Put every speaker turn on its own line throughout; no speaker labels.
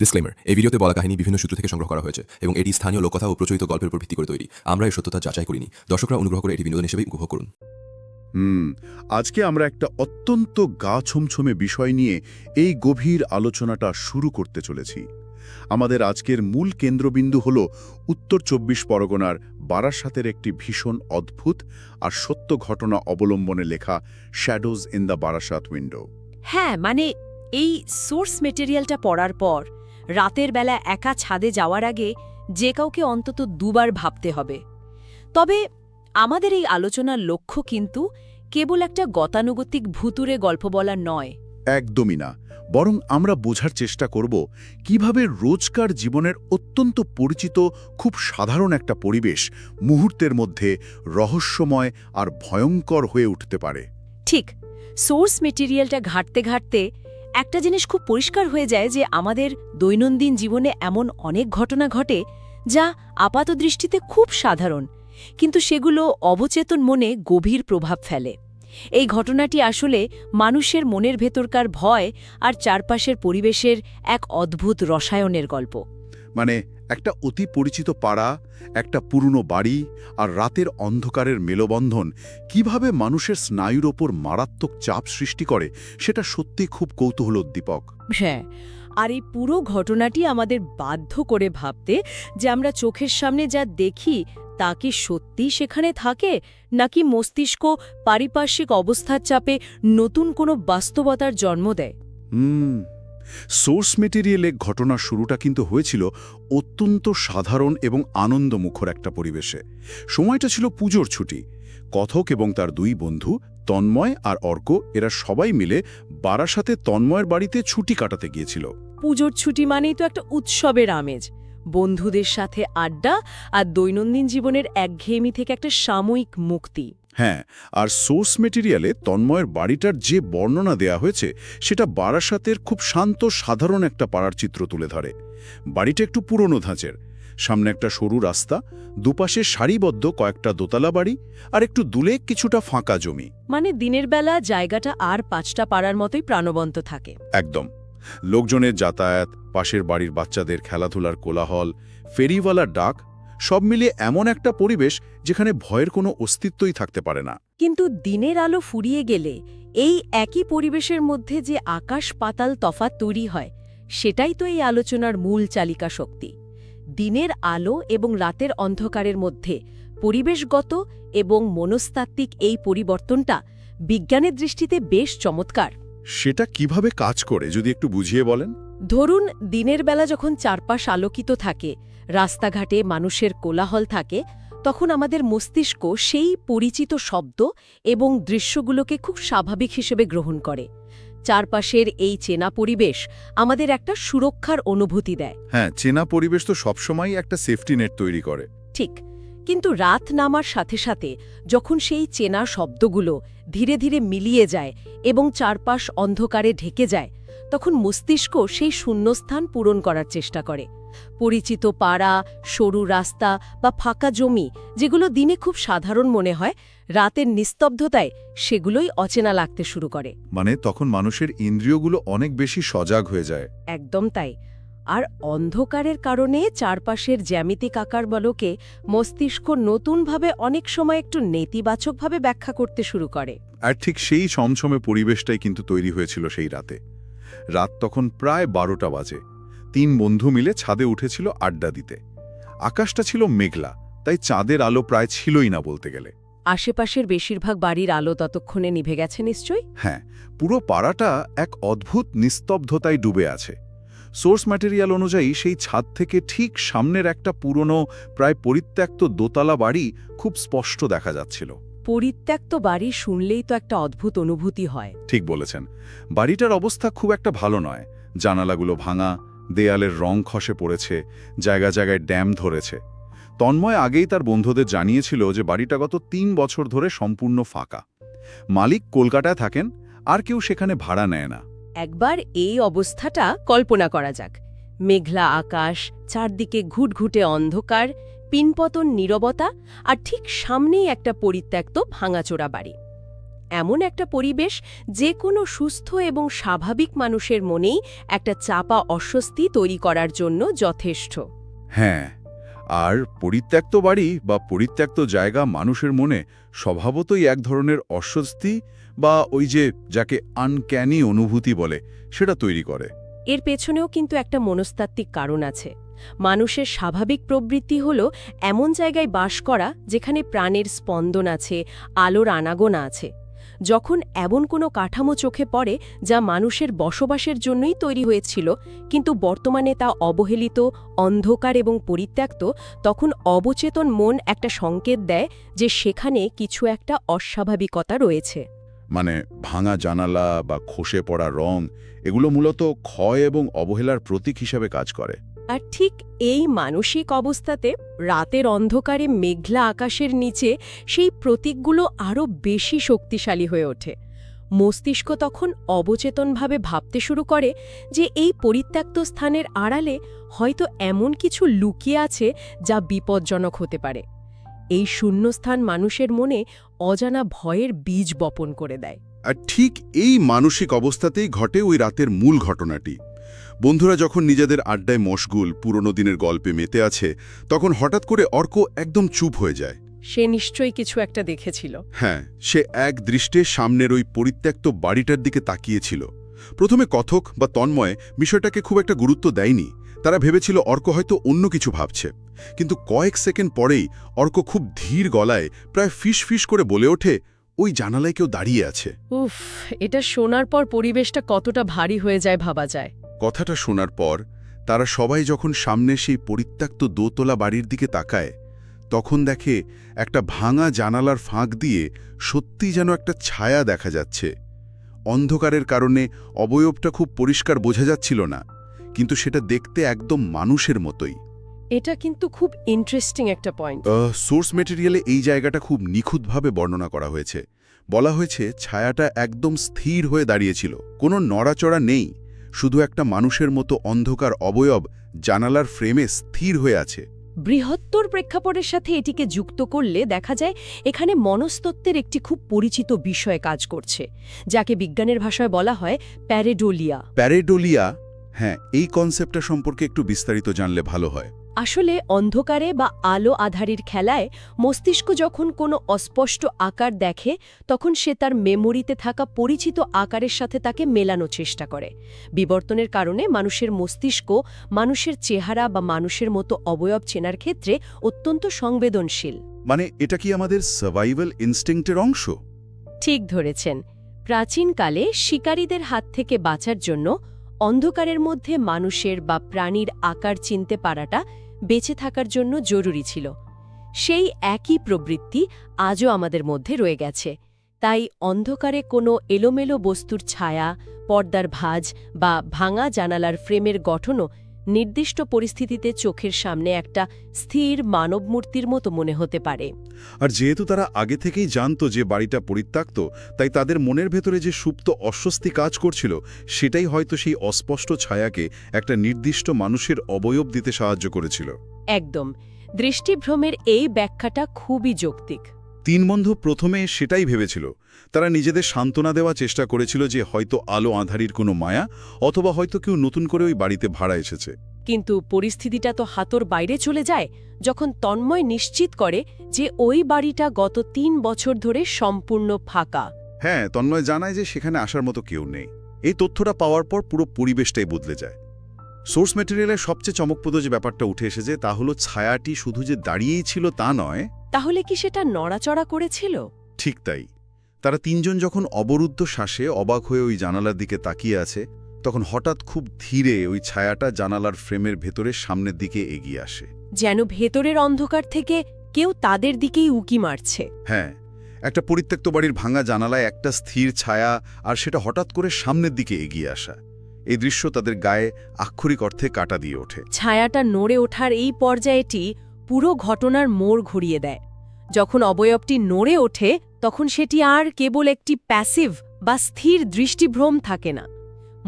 Disclaimer, এই ভিডিওতে বলা কাহিনী বিভিন্ন সূত্র থেকে সংগ্রহ করা হয়েছে এবং এটি স্থানীয় লোককথা ও প্রচলিত গল্পের উপর ভিত্তি করে তৈরি। আমরা এর সত্যতা যাচাই করিনি। দর্শকরা অনুগ্রহ করে এটি বিনোদন হিসেবেই উপভোগ করুন।
আজকে আমরা একটা অত্যন্ত গা ছমছমে বিষয় নিয়ে এই গভীর আলোচনাটা শুরু করতে চলেছি। আমাদের আজকের মূল কেন্দ্রবিন্দু হল উত্তর ২৪ পরগনার বারাসাতের একটি ভীষণ অদ্ভুত আর সত্য ঘটনা অবলম্বনে লেখা shadows in the Barasat window.
হ্যাঁ, মানে এই সোর্স মেটেরিয়ালটা পড়ার পর রাতের বেলা একা ছাদে যাওয়ার আগে যে কাউকে অন্তত দুবার ভাবতে হবে। তবে আমাদের এই আলোচনার লক্ষ্য কিন্তু কেবল একটা গতানুগতিক ভুতুরে গল্প বলা নয়।
একদমই না, বরং আমরা বোঝার চেষ্টা করব কিভাবে রোজকার জীবনের অত্যন্ত পরিচিত খুব সাধারণ একটা পরিবেশ মুহূর্তের মধ্যে রহস্যময় আর ভয়ঙ্কর হয়ে উঠতে পারে।
ঠিক, সোর্স মেটেরিয়ালটা ঘাঁটতে ঘাঁটতে একটা জিনিস খুব পরিষ্কার হয়ে যায় যে আমাদের দৈনন্দিন জীবনে এমন অনেক ঘটনা ঘটে যা আপাতদৃষ্টিতে খুব সাধারণ, কিন্তু সেগুলো অবচেতন মনে গভীর প্রভাব ফেলে। এই ঘটনাটি আসলে মানুষের মনের ভেতরকার ভয় আর চারপাশের পরিবেশের এক অদ্ভুত রসায়নের গল্প।
মানে একটা অতি পরিচিত পাড়া, একটা পুরনো বাড়ি আর রাতের অন্ধকারের মেলবন্ধন কিভাবে মানুষের স্নায়ুর ওপর মারাত্মক চাপ সৃষ্টি করে সেটা সত্যি খুব কৌতূহলোদ্দীপক।
হ্যাঁ, আর এই পুরো ঘটনাটি আমাদের বাধ্য করে ভাবতে যে আমরা চোখের সামনে যা দেখি তা কি সত্যিই সেখানে থাকে, নাকি মস্তিষ্ক পারিপার্শ্বিক অবস্থার চাপে নতুন কোনো বাস্তবতার জন্ম দেয়।
সোর্স মেটেরিয়ালে ঘটনার শুরুটা কিন্তু হয়েছিল অত্যন্ত সাধারণ এবং আনন্দমুখর একটা পরিবেশে। সময়টা ছিল পুজোর ছুটি। কথক এবং তার দুই বন্ধু তন্ময় আর অর্ক, এরা সবাই মিলে বারাসাতে তন্ময়ের বাড়িতে ছুটি কাটাতে গিয়েছিল।
পুজোর ছুটি মানেই তো একটা উৎসবের আমেজ, বন্ধুদের সাথে আড্ডা আর দৈনন্দিন জীবনের একঘেয়েমি থেকে একটা সাময়িক মুক্তি।
হ্যাঁ, আর সোর্স মেটেরিয়ালে তন্ময়ের বাড়িটার যে বর্ণনা দেয়া হয়েছে সেটা বারাসাতের খুব শান্ত সাধারণ একটা পাড়ার চিত্র তুলে ধরে। বাড়িটা একটু পুরনো ধাঁচের, সামনে একটা সরু রাস্তা, দুপাশে সারিবদ্ধ কয়েকটা দোতলা বাড়ি আর একটু দূরে কিছুটা ফাঁকা জমি।
মানে দিনের বেলা জায়গাটা আর ৫টা পাড়ার মতোই প্রাণবন্ত থাকে।
একদম, লোকজনের যাতায়াত, পাশের বাড়ির বাচ্চাদের খেলাধুলার কোলাহল, ফেরিওয়ালার ডাক, সব মিলিয়ে এমন একটা পরিবেশ যেখানে ভয়ের কোনো অস্তিত্বই থাকতে পারে না।
কিন্তু দিনের আলো ফুরিয়ে গেলে এই একই পরিবেশের মধ্যে যে আকাশ পাতাল তফাৎ তৈরি হয়, সেটাই তো এই আলোচনার মূল চালিকা শক্তি। দিনের আলো এবং রাতের অন্ধকারের মধ্যে পরিবেশগত এবং মনস্তাত্ত্বিক এই পরিবর্তনটা বিজ্ঞানের দৃষ্টিতে বেশ চমৎকার।
সেটা কিভাবে কাজ করে যদি একটু বুঝিয়ে বলেন?
ধরুন, দিনের বেলা যখন চারপাশ আলোকিত থাকে, রাস্তাঘাটে মানুষের কোলাহল থাকে, তখন আমাদের মস্তিষ্ক সেই পরিচিত শব্দ এবং দৃশ্যগুলোকে খুব স্বাভাবিক হিসেবে গ্রহণ করে। চারপাশের এই চেনা পরিবেশ আমাদের একটা সুরক্ষার অনুভূতি দেয়।
হ্যাঁ, চেনা পরিবেশ তো সবসময়ই একটা সেফটি নেট তৈরি করে।
ঠিক, কিন্তু রাত নামার সাথে সাথে যখন সেই চেনা শব্দগুলো ধীরে ধীরে মিলিয়ে যায় এবং চারপাশ অন্ধকারে ঢেকে যায়, তখন মস্তিষ্ক সেই শূন্যস্থান পূরণ করার চেষ্টা করে। পরিচিত পাড়া, সরু রাস্তা বা ফাঁকা জমি যেগুলো দিনে খুব সাধারণ মনে হয়, রাতের নিস্তব্ধতায় সেগুলোই অচেনা লাগতে শুরু করে।
মানে তখন মানুষের ইন্দ্রিয়গুলো অনেক বেশি সজাগ হয়ে যায়।
একদম তাই। আর অন্ধকারের কারণে চারপাশের জ্যামিতিক আকারবলকে মস্তিষ্ক নতুনভাবে অনেক সময় একটু নেতিবাচকভাবে ব্যাখ্যা করতে শুরু করে।
আর ঠিক সেই ছমছমে পরিবেশটাই কিন্তু তৈরি হয়েছিল সেই রাতে। রাত তখন প্রায় 12টা বাজে। 3 বন্ধু মিলে ছাদে উঠেছিল আড্ডা দিতে। আকাশটা ছিল মেঘলা, তাই চাঁদের আলো প্রায় ছিলই না বলতে গেলে।
আশেপাশের বেশিরভাগ বাড়ির আলো ততক্ষণে নিভে গেছে নিশ্চয়ই।
হ্যাঁ, পুরো পাড়াটা এক অদ্ভুত নিস্তব্ধতায় ডুবে আছে। সোর্স ম্যাটেরিয়াল অনুযায়ী সেই ছাদ থেকে ঠিক সামনের একটা পুরনো প্রায় পরিত্যক্ত দোতলা বাড়ি খুব স্পষ্ট দেখা যাচ্ছিল।
পরিত্যক্ত বাড়ি শুনলেই তো একটা অদ্ভুত অনুভূতি হয়।
ঠিক বলেছেন। বাড়িটার অবস্থা খুব একটা ভালো নয়। জানালাগুলো ভাঙা, দেয়ালের রং খসে পড়েছে, জায়গা জায়গায় ড্যাম ধরেছে। তন্ময় আগেই তার বন্ধুদের জানিয়েছিল যে বাড়িটা গত 3 বছর ধরে সম্পূর্ণ ফাঁকা। মালিক কলকাতায় থাকেন, আর কেউ সেখানে ভাড়া নেয় না।
একবার এই অবস্থাটা কল্পনা করা যাক। মেঘলা আকাশ, চারদিকে ঘুটঘুটে অন্ধকার, পিনপতন নীরবতা, আর ঠিক সামনেই একটা পরিত্যক্ত ভাঙাচোরা বাড়ি। এমন একটা পরিবেশ যে কোনো সুস্থ এবং স্বাভাবিক মানুষের মনেই একটা চাপা অস্বস্তি তৈরি করার জন্য যথেষ্ট।
হ্যাঁ, আর পরিত্যক্ত বাড়ি বা পরিত্যক্ত জায়গা মানুষের মনে স্বভাবতই এক ধরনের অস্বস্তি বা ওই যে যাকে আনক্যানি অনুভূতি বলে সেটা তৈরি করে।
এর পেছনেও কিন্তু একটা মনস্তাত্ত্বিক কারণ আছে। মানুষের স্বাভাবিক প্রবৃত্তি হল এমন জায়গায় বাস করা যেখানে প্রাণের স্পন্দন আছে, আলোর আনাগোনা আছে। যখন এমন কোনো কাঠামো চোখে পড়ে যা মানুষের বসবাসের জন্যই তৈরি হয়েছিল, কিন্তু বর্তমানে তা অবহেলিত, অন্ধকার এবং পরিত্যক্ত, তখন অবচেতন মন একটা সংকেত দেয় যে সেখানে কিছু একটা অস্বাভাবিকতা রয়েছে।
মানে ভাঙা জানালা বা খসে পড়া রং এগুলো মূলত ক্ষয় এবং অবহেলার প্রতীক হিসাবে কাজ করে।
আর ঠিক এই মানসিক অবস্থাতে রাতের অন্ধকারে মেঘলা আকাশের নিচে সেই প্রতীকগুলো আরও বেশি শক্তিশালী হয়ে ওঠে। মস্তিষ্ক তখন অবচেতনভাবে ভাবতে শুরু করে যে এই পরিত্যক্ত স্থানের আড়ালে হয়তো এমন কিছু লুকিয়ে আছে যা বিপজ্জনক হতে পারে। এই শূন্যস্থান মানুষের মনে অজানা ভয়ের বীজ বপন করে দেয়।
আর ঠিক এই মানসিক অবস্থাতেই ঘটে ওই রাতের মূল ঘটনাটি। বন্ধুরা যখন নিজেদের আড্ডায় মশগুল, পুরনো দিনের গল্পে মেতে আছে, তখন হঠাৎ করে অর্ক একদম চুপ হয়ে যায়।
সে নিশ্চয়ই কিছু একটা দেখেছিল।
হ্যাঁ, সে এক দৃষ্টে সামনের ওই পরিত্যক্ত বাড়িটার দিকে তাকিয়েছিল। প্রথমে কথক বা তন্ময় বিষয়টাকে খুব একটা গুরুত্ব দেয়নি। তারা ভেবেছিল অর্ক হয়তো অন্য কিছু ভাবছে। কিন্তু কয়েক সেকেন্ড পরেই অর্ক খুব ধীর গলায় প্রায় ফিস ফিস করে বলে ওঠে, ওই জানালায় কেউ দাঁড়িয়ে আছে।
উফ, এটা শোনার পর পরিবেশটা কতটা ভারী হয়ে যায় ভাবা যায়।
কথাটা শোনার পর তারা সবাই যখন সামনে সেই পরিত্যক্ত দোতলা বাড়ির দিকে তাকায়, তখন দেখে একটা ভাঙা জানালার ফাঁক দিয়ে সত্যি যেন একটা ছায়া দেখা যাচ্ছে। অন্ধকারের কারণে অবয়বটা খুব পরিষ্কার বোঝা যাচ্ছিল না, কিন্তু সেটা দেখতে একদম মানুষের মতোই।
এটা কিন্তু খুব ইন্টারেস্টিং একটা পয়েন্ট।
সোর্স মেটেরিয়ালে এই জায়গাটা খুব নিখুঁতভাবে বর্ণনা করা হয়েছে। বলা হয়েছে ছায়াটা একদম স্থির হয়ে দাঁড়িয়েছিল, কোনো নড়াচড়া নেই, শুধু একটা মানুষের মতো অন্ধকার অবয়ব জানালার ফ্রেমে স্থির হয়ে আছে।
বৃহত্তর প্রেক্ষাপটের সাথে এটিকে যুক্ত করলে দেখা যায় এখানে মনস্তত্ত্বের একটি খুব পরিচিত বিষয় কাজ করছে, যাকে বিজ্ঞানের ভাষায় বলা হয় প্যারেডোলিয়া।
প্যারেডোলিয়া, হ্যাঁ, এই কনসেপ্টটা সম্পর্কে একটু বিস্তারিত জানলে ভালো হয়।
আসলে অন্ধকারে বা আলো আধারির খেলায় মস্তিষ্ক যখন কোনো অস্পষ্ট আকার দেখে, তখন সে তার মেমোরিতে থাকা পরিচিত আকারের সাথে তাকে মেলানোর চেষ্টা করে। বিবর্তনের কারণে মানুষের মস্তিষ্ক মানুষের চেহারা বা মানুষের মতো অবয়ব চেনার ক্ষেত্রে অত্যন্ত সংবেদনশীল।
মানে এটা কি আমাদের সার্ভাইভাল ইনস্টিংক্টের অংশ?
ঠিক ধরেছেন। প্রাচীনকালে শিকারীদের হাত থেকে বাঁচার জন্য অন্ধকারের মধ্যে মানুষের বা প্রাণীর আকার চিনতে পারাটা বেঁচে থাকার জন্য জরুরি ছিল। সেই একই প্রবৃত্তি আজও আমাদের মধ্যে রয়ে গেছে। তাই অন্ধকারে কোনো এলোমেলো বস্তুর ছায়া, পর্দার ভাঁজ বা ভাঙা জানালার ফ্রেমের গঠনও নির্দিষ্ট পরিস্থিতিতে চোখের সামনে একটা স্থির মানবমূর্তির মতো মনে হতে পারে।
আর যেহেতু তারা আগে থেকেই জানত যে বাড়িটা পরিত্যক্ত, তাই তাদের মনের ভেতরে যে সুপ্ত অস্বস্তি কাজ করছিল, সেটাই হয়তো সেই অস্পষ্ট ছায়াকে একটা নির্দিষ্ট মানুষের অবয়ব দিতে সাহায্য করেছিল।
একদম। দৃষ্টিভ্রমের এই ব্যাখ্যাটা খুবই যৌক্তিক।
তিন বন্ধু প্রথমে সেটাই ভেবেছিল। তারা নিজেদের সান্ত্বনা দেওয়ার চেষ্টা করেছিল যে হয়তো আলো আঁধারির কোনো মায়া, অথবা হয়তো কেউ নতুন করে ওই বাড়িতে ভাড়া এসেছে।
কিন্তু পরিস্থিতিটা তো হাতর বাইরে চলে যায় যখন তন্ময় নিশ্চিত করে যে ওই বাড়িটা গত ৩ বছর ধরে সম্পূর্ণ ফাঁকা।
হ্যাঁ, তন্ময় জানায় যে সেখানে আসার মতো কেউ নেই। এই তথ্যটা পাওয়ার পর পুরো পরিবেশটাই বদলে যায়। সোর্স ম্যাটেরিয়ালের সবচেয়ে চমকপ্রদ যে ব্যাপারটা উঠে এসেছে তা হলো ছায়াটি শুধু যে দাঁড়িয়েই ছিল তা নয়।
তাহলে কি সেটা নড়াচড়া করেছিল?
ঠিক তাই। তারা তিনজন যখন অবরুদ্ধ শ্বাসে অবাক হয়ে ওই জানালার দিকে তাকিয়ে আছে, তখন হঠাৎ খুব ধীরে ওই ছায়াটা জানালার ফ্রেমের ভেতরে সামনের দিকে এগিয়ে আসে,
যেন ভেতরের অন্ধকার থেকে কেউ তাদের দিকেই উকি মারছে।
হ্যাঁ, একটা পরিত্যক্ত বাড়ির ভাঙা জানালায় একটা স্থির ছায়া, আর সেটা হঠাৎ করে সামনের দিকে এগিয়ে আসা। এই দৃশ্য তাদের গায়ে আক্ষরিক অর্থে কাঁটা দিয়ে ওঠে।
ছায়াটা নড়ে ওঠার এই পর্যায়টি পুরো ঘটনার মোড় ঘুরিয়ে দেয়। যখন অবয়বটি নড়ে ওঠে, তখন সেটি আর কেবল একটি প্যাসিভ বা স্থির দৃষ্টিভ্রম থাকে না।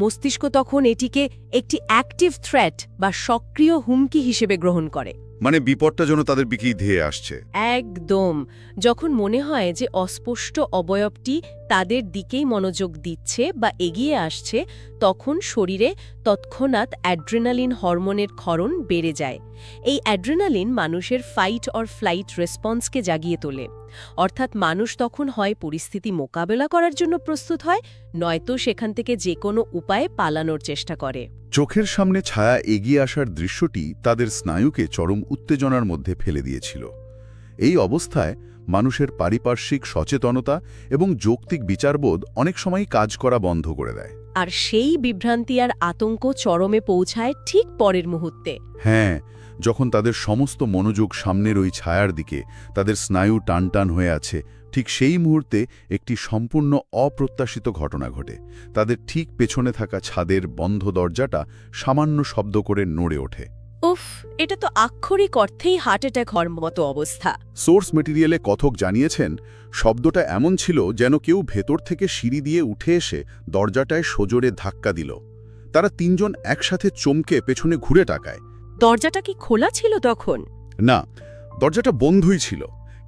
মস্তিষ্ক তখন এটিকে একটি অ্যাক্টিভ থ্রেট বা সক্রিয় হুমকি হিসেবে গ্রহণ করে।
মানে বিপদটা যেন তাদের দিকেই ধেয়ে আসছে।
একদম। যখন মনে হয় যে অস্পষ্ট অবয়বটি তাদের দিকেই মনোযোগ দিচ্ছে বা এগিয়ে আসছে, তখন শরীরে তৎক্ষণাৎ অ্যাড্রেনালিন হরমোনের ক্ষরণ বেড়ে যায়। এই অ্যাড্রেনালিন মানুষের ফাইট অর ফ্লাইট রেসপন্সকে জাগিয়ে তোলে। অর্থাৎ মানুষ তখন হয় পরিস্থিতি মোকাবেলা করার জন্য প্রস্তুত হয়, নয়তো সেখান থেকে যে কোনো উপায়ে পালানোর চেষ্টা করে।
চোখের সামনে ছায়া এগিয়ে আসার দৃশ্যটি তাদের স্নায়ুকে চরম উত্তেজনার মধ্যে ফেলে দিয়েছিল। এই অবস্থায় মানুষের পারিপার্শ্বিক সচেতনতা এবং যৌক্তিক বিচারবোধ অনেক সময় কাজ করা বন্ধ করে দেয়।
আর সেই বিভ্রান্তি আর আতঙ্ক চরমে পৌঁছায় ঠিক পরের মুহূর্তে।
হ্যাঁ, যখন তাদের সমস্ত মনোযোগ সামনের ওই ছায়ার দিকে, তাদের স্নায়ু টানটান হয়ে আছে, ঠিক সেই মুহূর্তে একটি সম্পূর্ণ অপ্রত্যাশিত ঘটনা ঘটে। তাদের ঠিক পেছনে থাকা ছাদের বন্ধ দরজাটা সামান্য শব্দ করে নড়ে ওঠে।
উফ, এটা তো আক্ষরিক অর্থেই হার্ট অ্যাটাক হওয়ার মতো অবস্থা।
সোর্স মেটেরিয়ালে কথক জানিয়েছেন, শব্দটা এমন ছিল যেন কেউ ভেতর থেকে সিঁড়ি দিয়ে উঠে এসে দরজাটায় সজোরে ধাক্কা দিল। তারা তিনজন একসাথে চমকে পেছনে ঘুরে তাকায়।
দরজাটা কি খোলা ছিল তখন?
না, দরজাটা বন্ধই ছিল,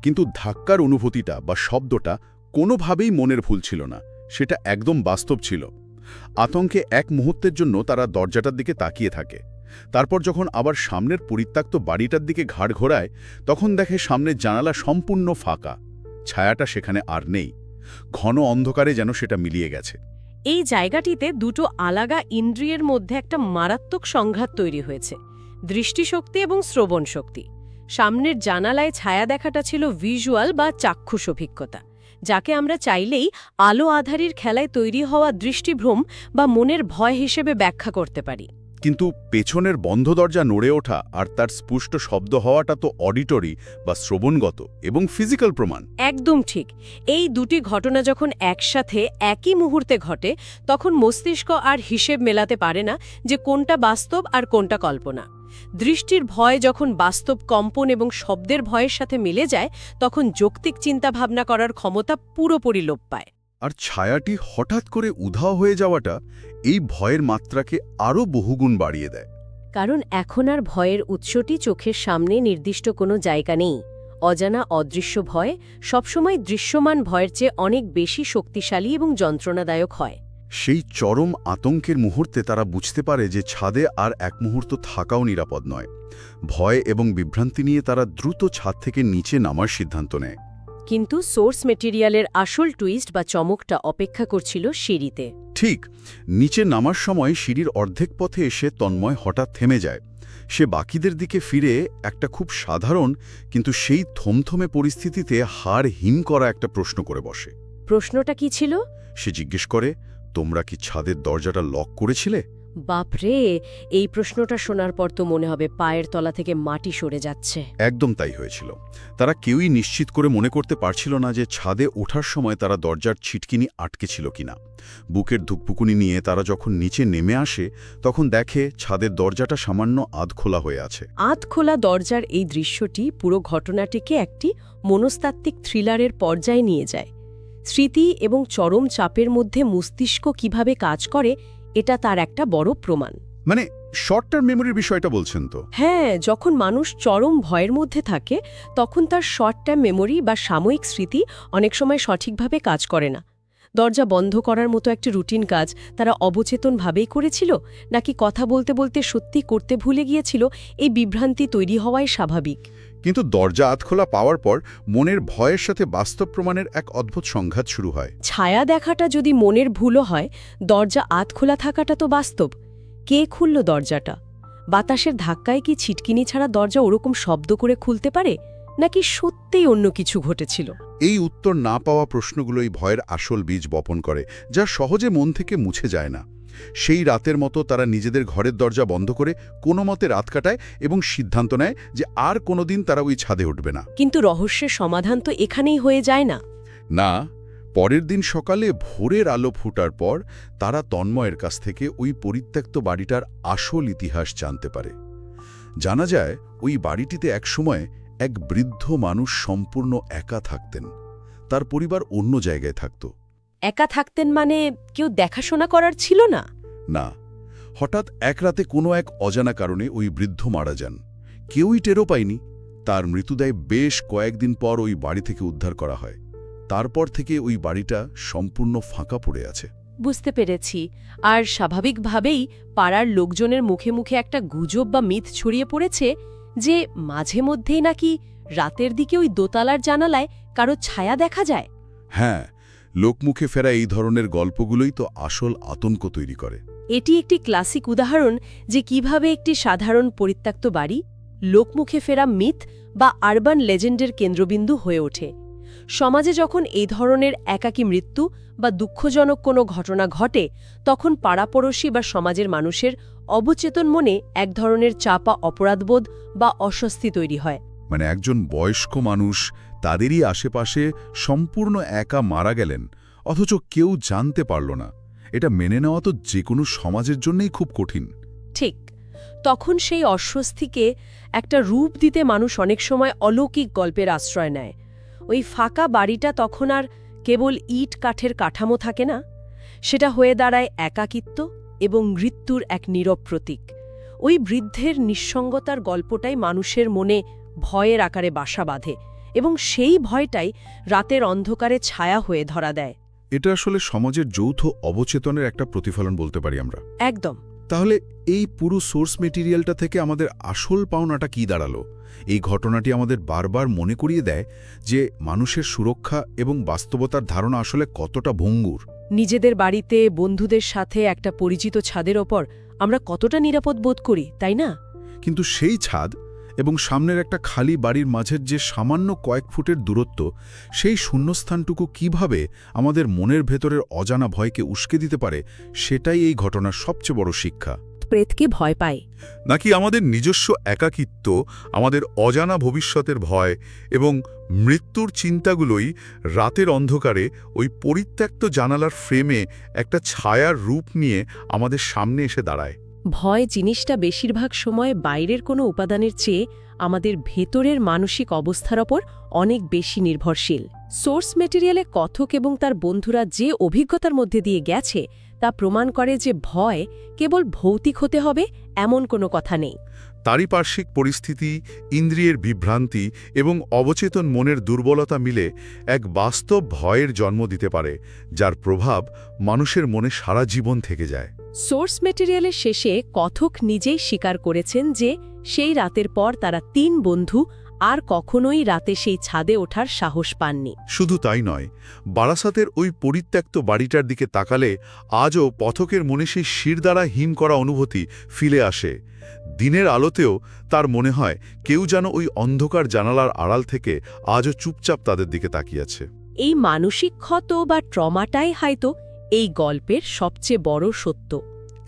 কিন্তু ধাক্কার অনুভূতিটা বা শব্দটা কোনোভাবেই মনের ভুল ছিল না, সেটা একদম বাস্তব ছিল। আতঙ্কে এক মুহূর্তের জন্য তারা দরজাটার দিকে তাকিয়ে থাকে। তারপর যখন আবার সামনের পরিত্যক্ত বাড়িটার দিকে ঘাড় ঘোরায়, তখন দেখে সামনের জানালা সম্পূর্ণ ফাঁকা। ছায়াটা সেখানে আর নেই, ঘন অন্ধকারে যেন সেটা মিলিয়ে গেছে।
এই জায়গাটিতে দুটো আলাদা ইন্দ্রিয়ের মধ্যে একটা মারাত্মক সংঘাত তৈরি হয়েছে, দৃষ্টিশক্তি এবং শ্রবণ শক্তি। সামনের জানালায় ছায়া দেখাটা ছিল ভিজুয়াল বা চাক্ষুষ অভিজ্ঞতা, যাকে আমরা চাইলেই আলো আধারির খেলায় তৈরি হওয়া দৃষ্টিভ্রম বা মনের ভয় হিসেবে ব্যাখ্যা করতে পারি।
কিন্তু পেছনের বন্ধ দরজা নড়ে ওঠা আর তার স্পুষ্ট শব্দ হওয়াটা তো অডিটরি বা শ্রবণগত এবং ফিজিক্যাল প্রমাণ।
একদম ঠিক। এই দুটি ঘটনা যখন একসাথে একই মুহূর্তে ঘটে, তখন মস্তিষ্ক আর হিসেব মেলাতে পারে না যে কোনটা বাস্তব আর কোনটা কল্পনা। দৃষ্টির ভয় যখন বাস্তব কম্পন এবং শব্দের ভয়ের সাথে মিলে যায়, তখন যৌক্তিক চিন্তাভাবনা করার ক্ষমতা পুরোপুরি লোপ পায়।
আর ছায়াটি হঠাৎ করে উধাও হয়ে যাওয়াটা এই ভয়ের মাত্রাকে আরও বহুগুণ বাড়িয়ে দেয়।
কারণ এখন আর ভয়ের উৎসটি চোখের সামনে নির্দিষ্ট কোনো জায়গা নেই। অজানা অদৃশ্য ভয় সবসময় দৃশ্যমান ভয়ের চেয়ে অনেক বেশি শক্তিশালী এবং যন্ত্রণাদায়ক হয়।
সেই চরম আতঙ্কের মুহূর্তে তারা বুঝতে পারে যে ছাদে আর এক মুহূর্ত থাকাও নিরাপদ নয়। ভয় এবং বিভ্রান্তি নিয়ে তারা দ্রুত ছাদ থেকে নিচে নামার সিদ্ধান্ত নেয়।
কিন্তু সোর্স মেটেরিয়ালের আসল টুইস্ট বা চমকটা অপেক্ষা করছিল সিঁড়িতে।
ঠিক নিচে নামার সময় সিঁড়ির অর্ধেক পথে এসে তন্ময় হঠাৎ থেমে যায়। সে বাকিদের দিকে ফিরে একটা খুব সাধারণ কিন্তু সেই থমথমে পরিস্থিতিতে হাড় হিম করা একটা প্রশ্ন করে বসে।
প্রশ্নটা কি ছিল?
সে জিজ্ঞেস করে, তোমরা কি ছাদের দরজাটা লক করেছিলে?
বাপরে, এই প্রশ্নটা শোনার পর তো মনে হবে পায়ের তলা থেকে মাটি সরে যাচ্ছে।
একদম তাই হয়েছিল। তারা কেউই নিশ্চিত করে মনে করতে পারছিল না যে ছাদে ওঠার সময় তারা দরজার ছিটকিনি আটকে ছিল কিনা। বুকের ধুকপুকুনি নিয়ে তারা যখন নিচে নেমে আসে, তখন দেখে ছাদের দরজাটা সামান্য আধখোলা হয়ে আছে।
আধখোলা দরজার এই দৃশ্যটি পুরো ঘটনাটিকে একটি মনস্তাত্ত্বিক থ্রিলারের পর্যায়ে নিয়ে যায়। স্মৃতি এবং চরম চাপের মধ্যে মস্তিষ্ক কিভাবে কাজ করে, এটা তার একটা বড় প্রমাণ।
মানে শর্ট টার্ম মেমোরির বিষয়টা বলছেন তো?
হ্যাঁ, যখন মানুষ চরম ভয়ের মধ্যে থাকে, তখন তার শর্ট টার্ম মেমোরি বা সাময়িক স্মৃতি অনেক সময় সঠিকভাবে কাজ করে না। দরজা বন্ধ করার মতো একটা রুটিন কাজ তারা অবচেতনভাবেই করেছিল, নাকি কথা বলতে বলতে সত্যি করতে ভুলে গিয়েছিল, এই বিভ্রান্তি তৈরি হওয়াই স্বাভাবিক।
কিন্তু দরজা আধখোলা পাওয়ার পর মনের ভয়ের সাথে বাস্তব প্রমাণের এক অদ্ভুত সংঘাত শুরু হয়।
ছায়া দেখাটা যদি মনের ভুলও হয়, দরজা আধখোলা থাকাটা তো বাস্তব। কে খুলল দরজাটা? বাতাসের ধাক্কায় কি ছিটকিনি ছাড়া দরজা ওরকম শব্দ করে খুলতে পারে, নাকি সত্যিই অন্য কিছু ঘটেছিল?
এই উত্তর না পাওয়া প্রশ্নগুলোই ভয়ের আসল বীজ বপন করে, যা সহজে মন থেকে মুছে যায় না। সেই রাতের মতো তারা নিজেদের ঘরের দরজা বন্ধ করে কোনো মতে রাত কাটায় এবং সিদ্ধান্ত নেয় যে আর কোনোদিন তারা ওই ছাদে উঠবে না।
কিন্তু রহস্যের সমাধান তো এখানেই হয়ে যায় না।
না, পরের দিন সকালে ভোরের আলো ফোটার পর তারা তন্ময়ের কাছ থেকে ওই পরিত্যক্ত বাড়িটার আসল ইতিহাস জানতে পারে। জানা যায় ওই বাড়িটিতে একসময় এক বৃদ্ধ মানুষ সম্পূর্ণ একা থাকতেন। তার পরিবার অন্য জায়গায় থাকত।
একা থাকতেন মানে কেউ দেখাশোনা করার ছিল না?
না, হঠাৎ এক রাতে কোনো এক অজানা কারণে ওই বৃদ্ধ মারা যান। কেউই টেরও পায়নি। তার মৃত্যুদায় বেশ কয়েকদিন পর ওই বাড়ি থেকে উদ্ধার করা হয়। তারপর থেকে ওই বাড়িটা সম্পূর্ণ ফাঁকা পড়ে আছে।
বুঝতে পেরেছি। আর স্বাভাবিকভাবেই পাড়ার লোকজনের মুখে মুখে একটা গুজব বা মিথ ছড়িয়ে পড়েছে যে মাঝে মধ্যেই নাকি রাতের দিকে ওই দোতলার জানালায় কারো ছায়া দেখা যায়।
হ্যাঁ, লোকমুখে ফেরা এই ধরনের গল্পগুলোই তো আসল আতঙ্ক তৈরি করে।
এটি একটি ক্লাসিক উদাহরণ যে কিভাবে একটি সাধারণ পরিত্যক্ত বাড়ি লোকমুখে ফেরা মিথ বা আরবান লেজেন্ডের কেন্দ্রবিন্দু হয়ে ওঠে। সমাজে যখন এই ধরনের একাকী মৃত্যু বা দুঃখজনক কোনো ঘটনা ঘটে, তখন পাড়াপড়শি বা সমাজের মানুষের অবচেতন মনে এক ধরনের চাপা অপরাধবোধ বা অস্বস্তি তৈরি হয়।
মানে একজন বয়স্ক মানুষ তাদেরই আশেপাশে সম্পূর্ণ একা মারা গেলেন, অথচ কেউ জানতে পারল না। এটা মেনে নেওয়া তো যে কোনো সমাজের জন্যই খুব কঠিন।
ঠিক তখন সেই অস্বস্তিকে একটা রূপ দিতে মানুষ অনেক সময় অলৌকিক গল্পের আশ্রয় নেয়। ওই ফাঁকা বাড়িটা তখন আর কেবল ইট কাঠের কাঠামো থাকে না, সেটা হয়ে দাঁড়ায় একাকিত্ব এবং মৃত্যুর এক নীরব প্রতীক। ওই বৃদ্ধের নিঃসঙ্গতার গল্পটাই মানুষের মনে ভয়ের আকারে বাসা বাঁধে এবং সেই ভয়টাই রাতের অন্ধকারে ছায়া হয়ে ধরা দেয়।
এটা আসলে সমাজের যৌথ অবচেতনের একটা প্রতিফলন বলতে পারি আমরা।
একদম।
তাহলে এই পুরো সোর্স মেটেরিয়ালটা থেকে আমাদের আসল পাওনাটা কি দাঁড়ালো? এই ঘটনাটি আমাদের বারবার মনে করিয়ে দেয় যে মানুষের সুরক্ষা এবং বাস্তবতার ধারণা আসলে কতটা ভঙ্গুর।
নিজেদের বাড়িতে বন্ধুদের সাথে একটা পরিচিত ছাদের ওপর আমরা কতটা নিরাপদ বোধ করি, তাই না?
কিন্তু সেই ছাদ এবং সামনের একটা খালি বাড়ির মাঝের যে সামান্য কয়েক ফুটের দূরত্ব, সেই শূন্যস্থানটুকু কিভাবে আমাদের মনের ভেতরের অজানা ভয়কে উস্কে দিতে পারে, সেটাই এই ঘটনার সবচেয়ে বড় শিক্ষা।
প্রেতকে ভয় পায়
নাকি আমাদের নিজস্ব একাকিত্ব, আমাদের অজানা ভবিষ্যতের ভয় এবং মৃত্যুর চিন্তাগুলোই রাতের অন্ধকারে ওই পরিত্যক্ত জানালার ফ্রেমে একটা ছায়ার রূপ নিয়ে আমাদের সামনে এসে দাঁড়ায়?
ভয় জিনিসটা বেশিরভাগ সময় বাইরের কোনো উপাদানের চেয়ে আমাদের ভেতরের মানসিক অবস্থার ওপর অনেক বেশি নির্ভরশীল। সোর্স মেটেরিয়ালে কথক এবং তার বন্ধুরা যে অভিজ্ঞতার মধ্যে দিয়ে গেছে তা প্রমাণ করে যে ভয় কেবল ভৌতিক হতে হবে এমন কোনো কথা নেই।
পারিপার্শ্বিক পরিস্থিতি, ইন্দ্রিয়ের বিভ্রান্তি এবং অবচেতন মনের দুর্বলতা মিলে এক বাস্তব ভয়ের জন্ম দিতে পারে, যার প্রভাব মানুষের মনে সারা জীবন থেকে যায়।
সোর্স মেটেরিয়ালের শেষে কথক নিজেই স্বীকার করেছেন যে সেই রাতের পর তারা ৩ বন্ধু আর কখনোই রাতে সেই ছাদে ওঠার সাহস পাননি।
শুধু তাই নয়, বারাসাতের ওই পরিত্যক্ত বাড়িটার দিকে তাকালে আজও পথকের মনে সেই শিরদাঁড়া হিম করা অনুভূতি ফিরে আসে। দিনের আলোতেও তার মনে হয় কেউ যেন ওই অন্ধকার জানালার আড়াল থেকে আজও চুপচাপ তাদের দিকে তাকিয়েছে।
এই মানসিক ক্ষত বা ট্রমাটাই হয়তো এই গল্পের সবচেয়ে বড় সত্য।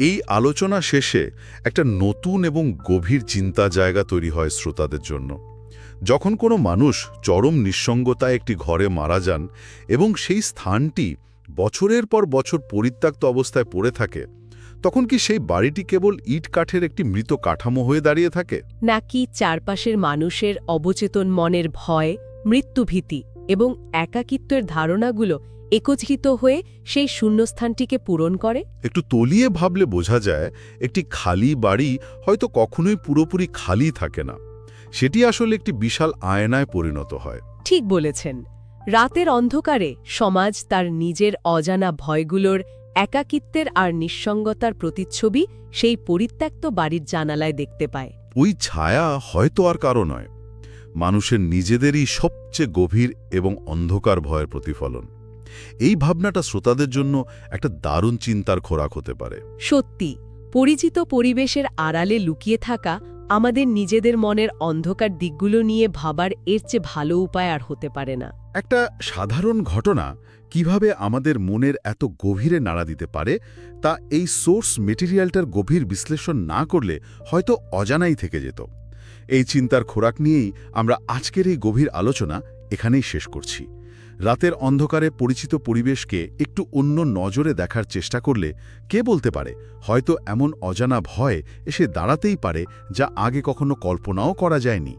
এই আলোচনা শেষে একটা নতুন এবং গভীর চিন্তা জায়গা তৈরি হয় শ্রোতাদের জন্য। যখন কোনো মানুষ চরম নিঃসঙ্গতায় একটি ঘরে মারা যান এবং সেই স্থানটি বছরের পর বছর পরিত্যক্ত অবস্থায় পড়ে থাকে, তখন কি সেই বাড়িটি কেবল ইট কাঠের একটি মৃত কাঠামো হয়ে দাঁড়িয়ে থাকে,
নাকি চারপাশের মানুষের অবচেতন মনের ভয়, মৃত্যুভীতি এবং একাকিত্বের ধারণাগুলো একত্রিত হয়ে সেই শূন্যস্থানটিকে পূরণ করে?
একটু তলিয়ে ভাবলে বোঝা যায় একটি খালি বাড়ি হয়তো কখনোই পুরোপুরি খালি থাকে না। সেটি আসলে একটি বিশাল আয়নায় পরিণত হয়।
ঠিক বলেছেন। রাতের অন্ধকারে সমাজ তার নিজের অজানা ভয়গুলোর, একাকিত্বের আর নিঃসঙ্গতার প্রতিচ্ছবি সেই পরিত্যক্ত বাড়ির জানালায় দেখতে পায়।
ওই ছায়া হয়তো আর কারো নয়, মানুষের নিজেদেরই সবচেয়ে গভীর এবং অন্ধকার ভয়ের প্রতিফলন। এই ভাবনাটা শ্রোতাদের জন্য একটা দারুণ চিন্তার খোরাক হতে পারে।
সত্যি, পরিচিত পরিবেশের আড়ালে লুকিয়ে থাকা আমাদের নিজেদের মনের অন্ধকার দিকগুলো নিয়ে ভাবার এর চেয়ে ভালো উপায় আর হতে পারে না।
একটা সাধারণ ঘটনা কিভাবে আমাদের মনের এত গভীরে নাড়া দিতে পারে, তা এই সোর্স মেটেরিয়ালটার গভীর বিশ্লেষণ না করলে হয়তো অজানাই থেকে যেত। এই চিন্তার খোরাক নিয়েই আমরা আজকের এই গভীর আলোচনা এখানেই শেষ করছি। রাতের অন্ধকারে পরিচিত পরিবেশকে একটু অন্য নজরে দেখার চেষ্টা করলে কে বলতে পারে, হয়তো এমন অজানা ভয় এসে দাঁড়াতেই পারে যা আগে কখনো কল্পনাও করা যায়নি।